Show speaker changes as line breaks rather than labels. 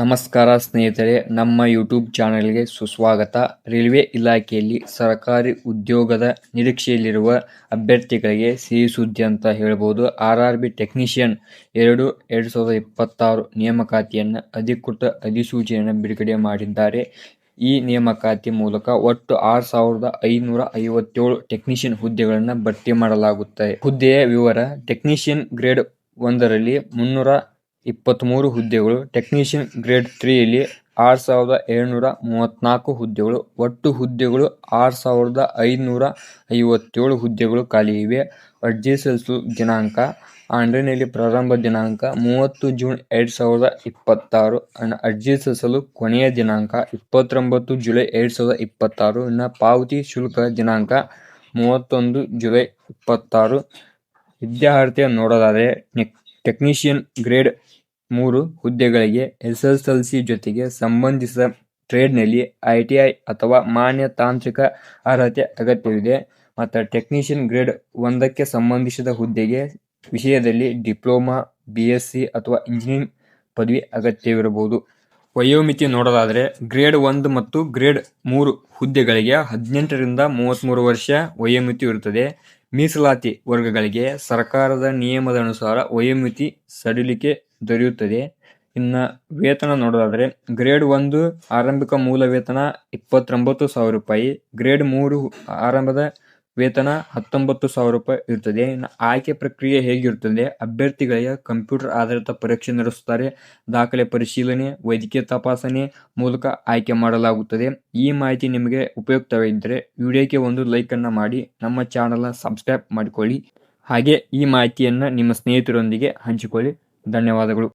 ನಮಸ್ಕಾರ ಸ್ನೇಹಿತರೆ, ನಮ್ಮ ಯೂಟ್ಯೂಬ್ ಚಾನೆಲ್ಗೆ ಸುಸ್ವಾಗತ. ರೈಲ್ವೆ ಇಲಾಖೆಯಲ್ಲಿ ಸರ್ಕಾರಿ ಉದ್ಯೋಗದ ನಿರೀಕ್ಷೆಯಲ್ಲಿರುವ ಅಭ್ಯರ್ಥಿಗಳಿಗೆ ಸಿಹಿ ಸುದ್ದಿ ಅಂತ ಹೇಳ್ಬೋದು. RRB ಟೆಕ್ನಿಷಿಯನ್ 2026 ನೇಮಕಾತಿಯನ್ನು ಅಧಿಕೃತ ಅಧಿಸೂಚನೆಯನ್ನು ಬಿಡುಗಡೆ ಮಾಡಿದ್ದಾರೆ. ಈ ನೇಮಕಾತಿ ಮೂಲಕ ಒಟ್ಟು 6557 ಟೆಕ್ನಿಷಿಯನ್ ಹುದ್ದೆಗಳನ್ನು ಭರ್ತಿ ಮಾಡಲಾಗುತ್ತದೆ. ಹುದ್ದೆಯ ವಿವರ: ಟೆಕ್ನಿಷಿಯನ್ ಗ್ರೇಡ್ 1ರಲ್ಲಿ 323 ಹುದ್ದೆಗಳು, ಟೆಕ್ನಿಷಿಯನ್ ಗ್ರೇಡ್ 3ಯಲ್ಲಿ 6734 ಹುದ್ದೆಗಳು. ಒಟ್ಟು ಹುದ್ದೆಗಳು 6557 ಹುದ್ದೆಗಳು ಖಾಲಿ ಇವೆ. ಅರ್ಜಿ ಸಲ್ಲಿಸಲು ದಿನಾಂಕ: ಆನ್ಲೈನ್ನಲ್ಲಿ ಪ್ರಾರಂಭ ದಿನಾಂಕ 30 ಜೂನ್ 2026. ಅರ್ಜಿ ಸಲ್ಲಿಸಲು ಕೊನೆಯ ದಿನಾಂಕ 29 ಜುಲೈ 2026. ಪಾವತಿ ಶುಲ್ಕ ದಿನಾಂಕ 31 ಜುಲೈ 2026. ವಿದ್ಯಾರ್ಹತೆ ನೋಡೋದಾದರೆ ಟೆಕ್ನಿಷಿಯನ್ ಗ್ರೇಡ್ 3 ಹುದ್ದೆಗಳಿಗೆ SSLC ಜೊತೆಗೆ ಸಂಬಂಧಿಸಿದ ಟ್ರೇಡ್ನಲ್ಲಿ ITI ಅಥವಾ ಮಾನ್ಯ ತಾಂತ್ರಿಕ ಅರ್ಹತೆ ಅಗತ್ಯವಿದೆ. ಮತ್ತು ಟೆಕ್ನಿಷಿಯನ್ ಗ್ರೇಡ್ 1ಕ್ಕೆ ಸಂಬಂಧಿಸಿದ ಹುದ್ದೆಗೆ ವಿಷಯದಲ್ಲಿ ಡಿಪ್ಲೊಮಾ, BSc ಅಥವಾ ಇಂಜಿನಿಯರಿಂಗ್ ಪದವಿ ಅಗತ್ಯವಿರಬಹುದು. ವಯೋಮಿತಿ ನೋಡೋದಾದರೆ ಗ್ರೇಡ್ 1 ಮತ್ತು ಗ್ರೇಡ್ 3 ಹುದ್ದೆಗಳಿಗೆ 18 ರಿಂದ 33 ವರ್ಷ ವಯೋಮಿತಿ ಇರುತ್ತದೆ. ಮೀಸಲಾತಿ ವರ್ಗಗಳಿಗೆ ಸರ್ಕಾರದ ನಿಯಮದ ಅನುಸಾರ ವಯೋಮಿತಿ ಸಡಿಲಿಕೆ ದೊರೆಯುತ್ತದೆ. ಇನ್ನು ವೇತನ ನೋಡೋದಾದರೆ ಗ್ರೇಡ್ 1 ಆರಂಭಿಕ ಮೂಲ ವೇತನ 29,000 ರೂಪಾಯಿ, ಗ್ರೇಡ್ 3 ಆರಂಭದ ವೇತನ 19,000 ರೂಪಾಯಿ ಇರುತ್ತದೆ. ಇನ್ನು ಆಯ್ಕೆ ಪ್ರಕ್ರಿಯೆ ಹೇಗಿರುತ್ತದೆ: ಅಭ್ಯರ್ಥಿಗಳಿಗೆ ಕಂಪ್ಯೂಟರ್ ಆಧಾರಿತ ಪರೀಕ್ಷೆ ನಡೆಸುತ್ತಾರೆ. ದಾಖಲೆ ಪರಿಶೀಲನೆ, ವೈದ್ಯಕೀಯ ತಪಾಸಣೆ ಮೂಲಕ ಆಯ್ಕೆ ಮಾಡಲಾಗುತ್ತದೆ. ಈ ಮಾಹಿತಿ ನಿಮಗೆ ಉಪಯುಕ್ತವಾಗಿದ್ದರೆ ವಿಡಿಯೋಕ್ಕೆ ಒಂದು ಲೈಕನ್ನು ಮಾಡಿ, ನಮ್ಮ ಚಾನಲ್ನ ಸಬ್ಸ್ಕ್ರೈಬ್ ಮಾಡಿಕೊಳ್ಳಿ. ಹಾಗೆ ಈ ಮಾಹಿತಿಯನ್ನು ನಿಮ್ಮ ಸ್ನೇಹಿತರೊಂದಿಗೆ ಹಂಚಿಕೊಳ್ಳಿ. ಧನ್ಯವಾದಗಳು.